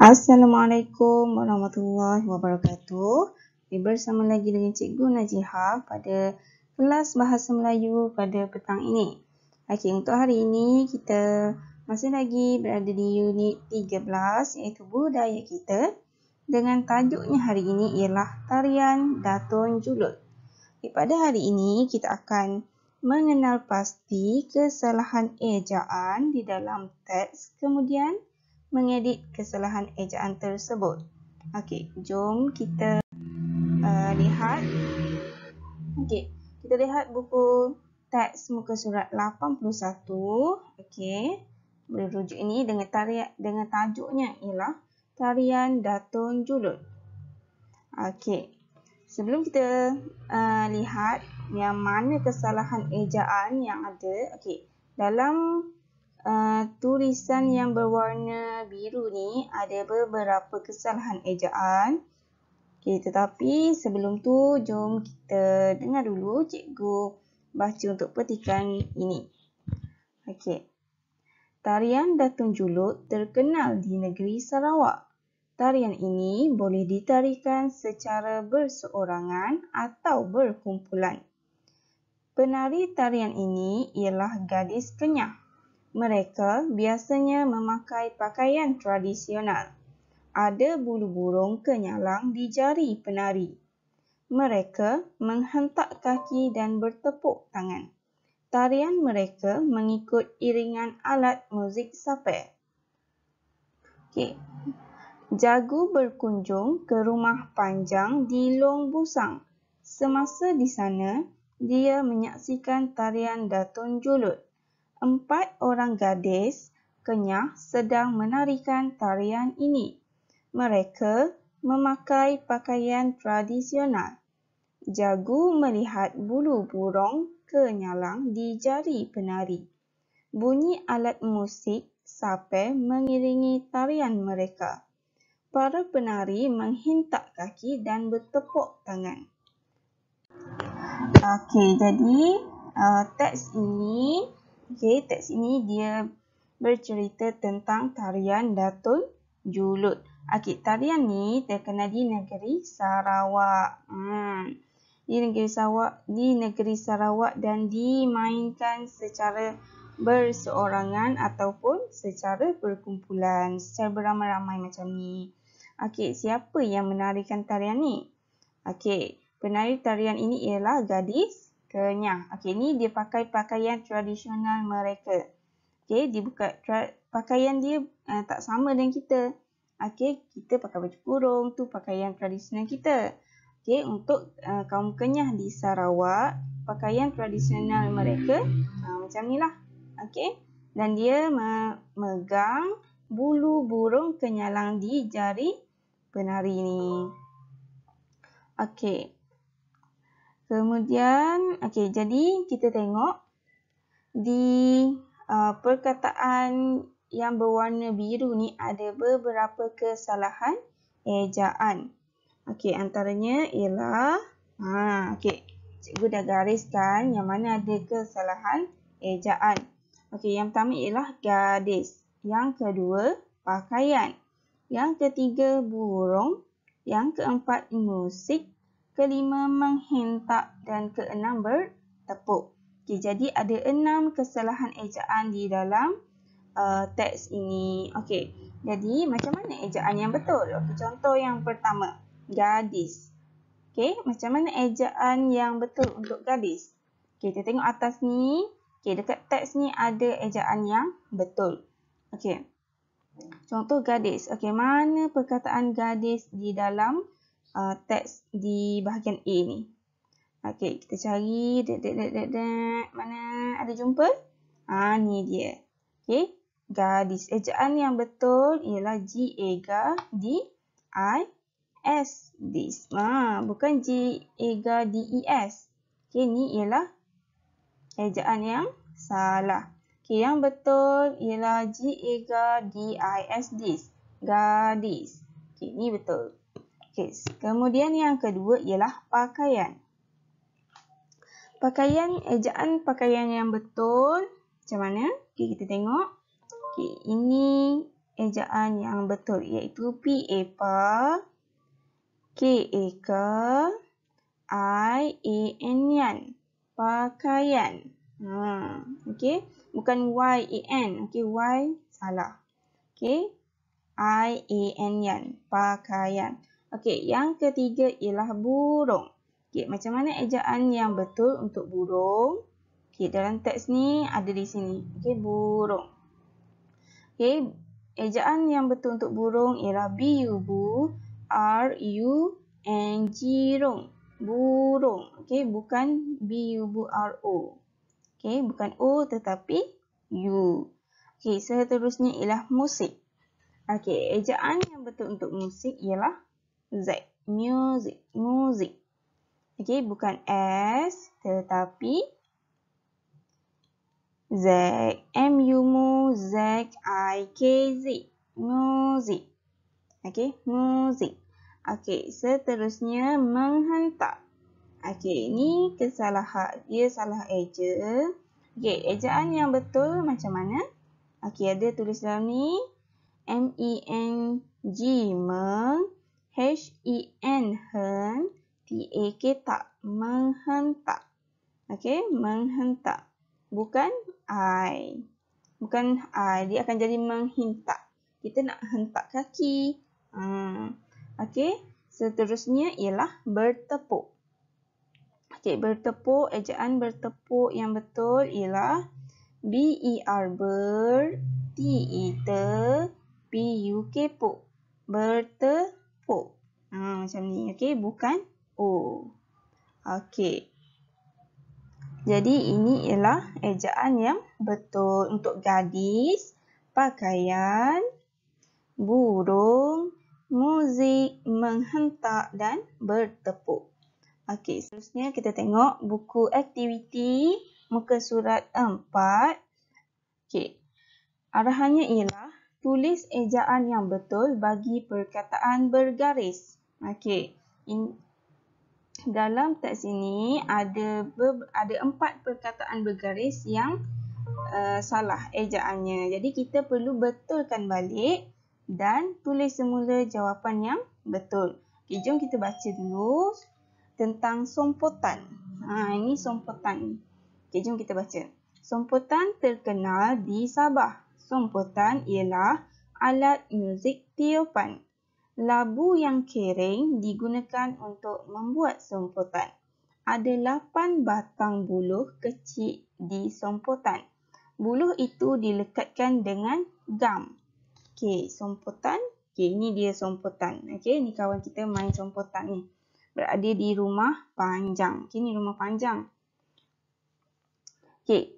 Assalamualaikum warahmatullahi wabarakatuh. Bersama lagi dengan Cikgu Najihah pada kelas Bahasa Melayu pada petang ini. Okey, untuk hari ini kita masih lagi berada di unit 13 iaitu budaya kita. Dengan tajuknya hari ini ialah Tarian Datun Julud. Pada hari ini kita akan mengenal pasti kesalahan ejaan di dalam teks, kemudian mengedit kesalahan ejaan tersebut. Okey, jom kita lihat. Okey, kita lihat buku teks muka surat 81. Okey, berujuk ini dengan tajuknya ialah Tarian Datun Julud. Okey, sebelum kita lihat yang mana kesalahan ejaan yang ada. Okey, dalam tulisan yang berwarna biru ni ada beberapa kesalahan ejaan. Okey, tetapi sebelum tu jom kita dengar dulu cikgu baca untuk petikan ini. Okey. Tarian Datun Julud terkenal di negeri Sarawak. Tarian ini boleh ditarikan secara berseorangan atau berkumpulan. Penari tarian ini ialah gadis Kenyah. Mereka biasanya memakai pakaian tradisional. Ada bulu burung kenyalang di jari penari. Mereka menghentak kaki dan bertepuk tangan. Tarian mereka mengikut iringan alat muzik sape. Okay. Jagu berkunjung ke rumah Panjang di Long Busang. Semasa di sana, dia menyaksikan tarian Datun Julud. 4 orang gadis Kenyah sedang menarikan tarian ini. Mereka memakai pakaian tradisional. Jagu melihat bulu burung kenyalang di jari penari. Bunyi alat musik sape mengiringi tarian mereka. Para penari menghentak kaki dan bertepuk tangan. Okey, jadi teks ini dia bercerita tentang tarian Datun Julud. Okey, tarian ni terkenal di negeri Sarawak. Di negeri Sarawak dan dimainkan secara berseorangan ataupun secara berkumpulan, secara beramai-ramai macam ni. Okey, siapa yang menarikan tarian ni? Okey, penari tarian ini ialah gadis Kenyah. Okey, ni dia pakai pakaian tradisional mereka. Okey, pakaian dia tak sama dengan kita. Okey, kita pakai baju kurung, tu pakaian tradisional kita. Okey, untuk kaum Kenyah di Sarawak, pakaian tradisional mereka macam ni lah. Okey, dan dia memegang bulu burung kenyalang di jari penari ni. Okey. Kemudian, jadi kita tengok di perkataan yang berwarna biru ni ada beberapa kesalahan ejaan. Okey, antaranya ialah cikgu dah gariskan yang mana ada kesalahan ejaan. Okey, yang pertama ialah gadis. Yang kedua, pakaian. Yang ketiga, burung. Yang keempat, musik. Kelima, menghentak. Dan keenam, bertepuk. Okey, jadi ada 6 kesalahan ejaan di dalam teks ini. Okey, jadi macam mana ejaan yang betul? Okey, contoh yang pertama, gadis. Okey, macam mana ejaan yang betul untuk gadis? Okey, kita tengok atas ni. Okey, dekat teks ni ada ejaan yang betul. Okey, contoh gadis. Okey, mana perkataan gadis di dalam teks di bahagian A ni? Okey, kita cari. Mana ada jumpa? Ni dia. Okey, gadis. Ejaan yang betul ialah G-A-D-I-S. Dis. Bukan G-A-D-I-S. Okey, ni ialah ejaan yang salah. Okey, yang betul ialah G-A-D-I-S. Dis. Gadis. Okey, ni betul. Okey, kemudian yang kedua ialah pakaian. Ejaan pakaian yang betul macam mana? Okey, kita tengok. Okey, ini ejaan yang betul iaitu PA, KA, IAN, pakaian. Okey, bukan YAN. Okey, Y salah. Okey, IAN, pakaian. Okey, yang ketiga ialah burung. Okey, macam mana ejaan yang betul untuk burung? Okey, dalam teks ni ada di sini. Okey, burung. Okey, ejaan yang betul untuk burung ialah BU, RUNG, rung. Burung. Okey, bukan BURO. Okey, bukan O tetapi U. Okey, seterusnya ialah musik. Okey, ejaan yang betul untuk musik ialah Z. Music. Muzik. Okey, bukan S tetapi Z. MUZIKZ. Muzik. Okey, muzik. Okey, seterusnya menghentak. Okey, ni kesalahan. Dia salah eja. Okey, ejaan yang betul macam mana? Okey, ada tulis dalam ni. MENG, meng. HEN, hen. TAK, tak. Menghentak. Okey, menghentak. Bukan I. Bukan I. Dia akan jadi menghintak. Kita nak hentak kaki. Okey, seterusnya ialah bertepuk. Okey, bertepuk, ejaan bertepuk yang betul ialah BER, ber, TE, PUK, puk. Bertepuk. Macam ni. Okey, bukan O. Okey. Jadi ini ialah ejaan yang betul untuk gadis, pakaian, burung, muzik, menghentak dan bertepuk. Okey, seterusnya kita tengok buku aktiviti muka surat 4. Okey, arahannya ialah tulis ejaan yang betul bagi perkataan bergaris. Okey, dalam teks ini ada 4 perkataan bergaris yang salah ejaannya. Jadi kita perlu betulkan balik dan tulis semula jawapan yang betul. Okey, jom kita baca dulu tentang sompotan. Ini sompotan. Okey, jom kita baca. Sompotan terkenal di Sabah. Sompotan ialah alat muzik tiupan. Labu yang kering digunakan untuk membuat sompotan. Ada 8 batang buluh kecil di sompotan. Buluh itu dilekatkan dengan gam. Okey, sompotan. Okey, ini dia sompotan. Okey, ni kawan kita main sompotan ni. Berada di rumah panjang. Okey, ni rumah panjang. Okey.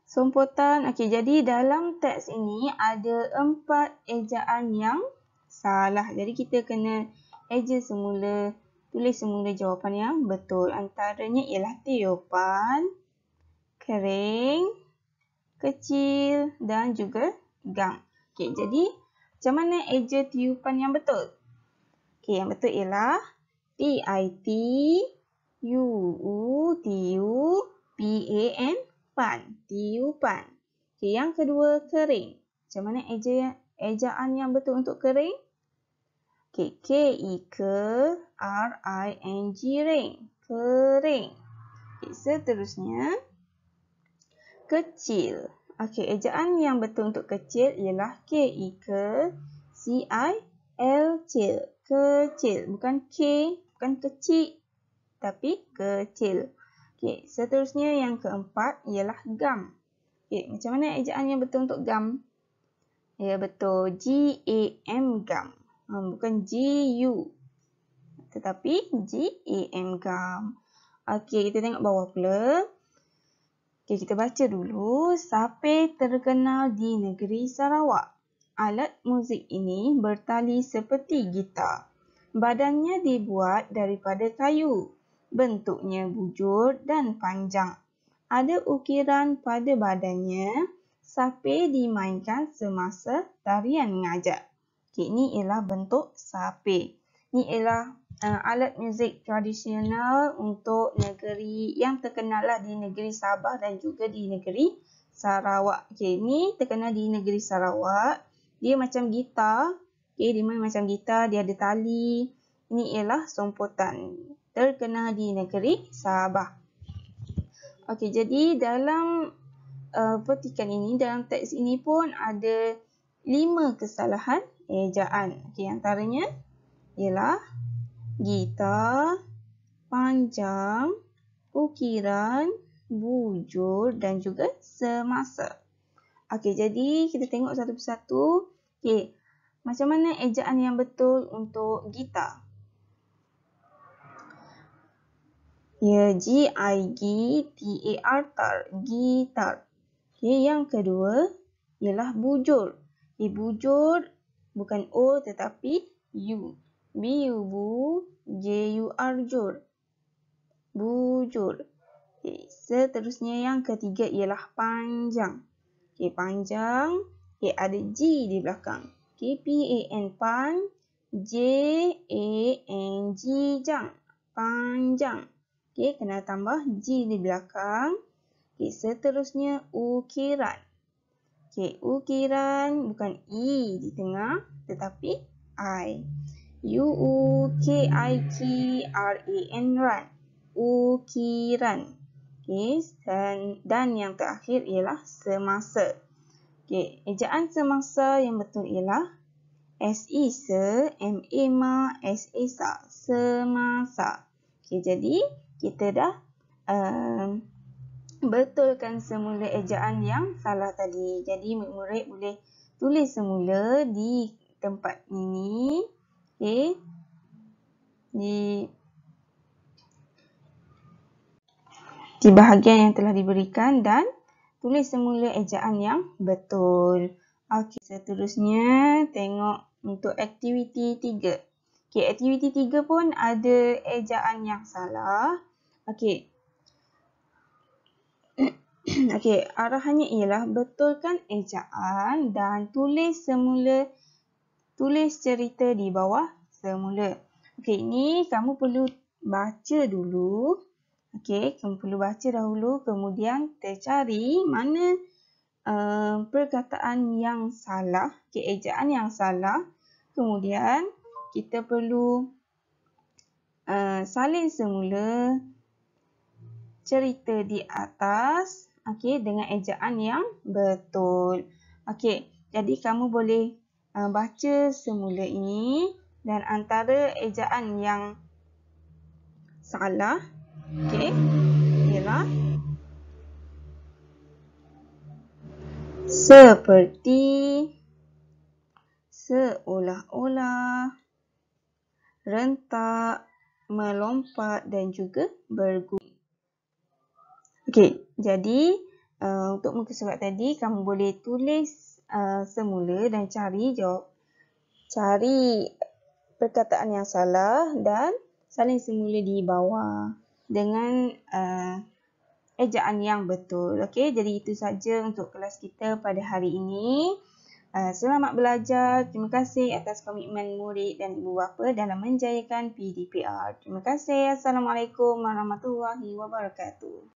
Sompotan. Okey, jadi dalam teks ini ada 4 ejaan yang salah. Jadi kita kena eja semula, tulis semula jawapan yang betul. Antaranya ialah tiupan, kering, kecil dan juga gam. Okey, jadi macam mana eja tiupan yang betul? Okey, yang betul ialah TITUPAN, pan, tiupan. Okey, yang kedua kering. Macam mana ejaan yang betul untuk kering? Okey, KERING, ring, kering. Okey, seterusnya kecil. Okey, ejaan yang betul untuk kecil ialah KECIL, kecil. Bukan K, bukan kecil, tapi kecil. Okey, seterusnya yang keempat ialah gam. Okey, macam mana ejaan yang betul untuk gam? Ya, betul. GAM, gam. Bukan GU, tetapi GAM, gam. Okey, kita tengok bawah pula. Okey, kita baca dulu. Sape terkenal di negeri Sarawak. Alat muzik ini bertali seperti gitar. Badannya dibuat daripada kayu. Bentuknya bujur dan panjang. Ada ukiran pada badannya. Sape dimainkan semasa tarian mengajak. Okey, ini ialah bentuk sape. Ini ialah alat muzik tradisional untuk negeri yang terkenal lah di negeri Sabah dan juga di negeri Sarawak. Okey, ini terkenal di negeri Sarawak. dia macam gitar. Okay, dia macam gitar, dia ada tali. Ini ialah sompotan. Terkenal di negeri Sabah. Okey, jadi dalam petikan ini, dalam teks ini pun ada 5 kesalahan ejaan. Okey, antaranya ialah gitar, panjang, ukiran, bujur dan juga semasa. Okey, jadi kita tengok satu persatu. Okey, macam mana ejaan yang betul untuk gitar? Ya, G-I-G-T-A-R, gitar. Okay, yang kedua ialah bujur. Okay, bujur bukan O tetapi U. B-U-J-U-R, jur. Bujur. Okay, seterusnya yang ketiga ialah panjang. Okay, panjang. Okay, ada G di belakang. Okay, P-A-N, pan. J-A-N-G, jang. Panjang. Okay, kena tambah G di belakang. Okay, seterusnya ukiran. Okay, ukiran bukan I di tengah tetapi I. U-U-K-I-K-R-A-N, ran. Ukiran. Okay, dan yang terakhir ialah semasa. Okay, ejaan semasa yang betul ialah S-I, se, M-A, ma, S-A, sa. Semasa. Okay, jadi kita dah betulkan semula ejaan yang salah tadi. Jadi murid boleh tulis semula di tempat ini. Okay. Di bahagian yang telah diberikan dan tulis semula ejaan yang betul. Okey, seterusnya tengok untuk aktiviti 3. Okey, aktiviti 3 pun ada ejaan yang salah. Okey. Okey, arahannya ialah betulkan ejaan dan tulis cerita di bawah semula. Okey, ini kamu perlu baca dulu. Okey, kamu perlu baca dahulu, kemudian tercari mana perkataan yang salah, ejaan yang salah. Kemudian kita perlu salin semula cerita di atas, okey, dengan ejaan yang betul. Okey, jadi kamu boleh baca semula ini dan antara ejaan yang salah, okey, ialah seperti, seolah-olah, rentak, melompat dan juga berguling. Okey, jadi untuk muka surat tadi kamu boleh tulis semula dan cari perkataan yang salah dan salin semula di bawah dengan ejaan yang betul. Okey, jadi itu saja untuk kelas kita pada hari ini. Selamat belajar. Terima kasih atas komitmen murid dan ibu bapa dalam menjayakan PDPR. Terima kasih. Assalamualaikum warahmatullahi wabarakatuh.